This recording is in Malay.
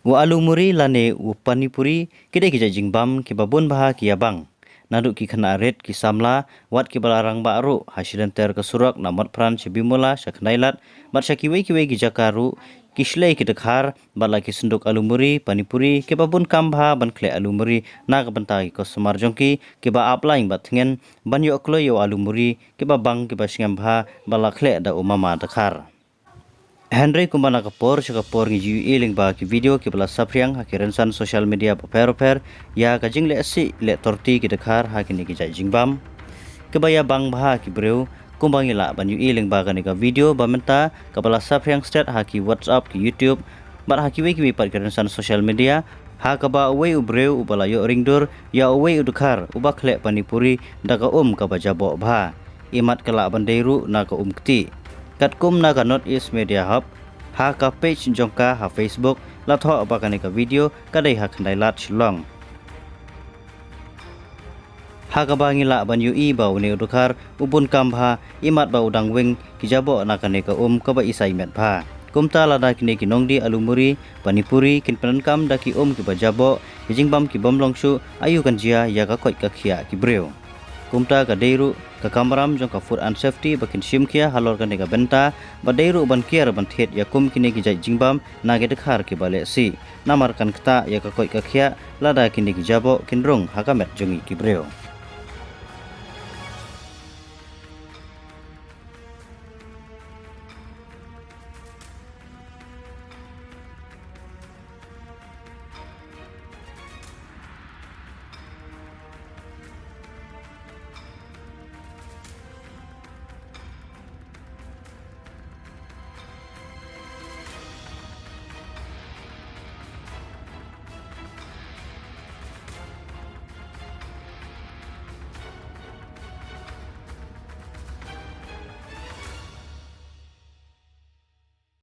Wa alu muri lane u panipuri kide ki jingbam ki babun baha ki abang. Naduk ki khana red ki samla wat ki balarang baru hasidan ter ke surak namat pran bimula saknailat mat sakiwei kiwei ki jakaru kislei ki dekhar bala ki sunduk alumuri panipuri ke babun kambha ban khle alumuri na ka banta ki kosmar jongki ke ba upline bat thngen ban yo klo yo alumuri ke ba bang ke ba singam bha bala khle da umama dekhar. Henry kumbana kapor sakapor ngi ju iling ba ki video ki bala sapriang ha ki rensan social media per ya ka jingle asi le torti ki dekhar ha ki ni ki jai jingbam ke baya bang bha ki breu kumbangi la ban ju iling ba ka ni ka video ba menta ka bala sapriang stat ha ki WhatsApp ki YouTube bar ha ki we ki par ki rensan social media ha ka ba we u breu u bala yo ringdur ya we u dekhar u ba khle panipuri da ka ka ba jabo bha imat kala bandeiru na ka kti Katkum na ka North East Media Hub, ha ka page jongka ha Facebook, latho abakani ka video kadai ha khandai lat shilong. Ha ka bangila ban yu I ba uni udukar ubun kambha imat ba udang wing kijabo na ka ka ba isai met bha. Kumta lada kini kinongdi alumuri panipuri kin penankam da ki ki ba jabo kijingbam ki bomlongshu ayu kan jia ya ka koi ka khia ki breu. Kumta ka deiru ka kamaram jong ka food and safety bakin shimkia halor ka nega benta ba deiru ban kiar ban thet ya kum kini ki jai jingbam na ge dekhar ki bale si namar kan kta ya ka koi ka khia lada kini ki jabo kinrung hakamet jongi ki breu.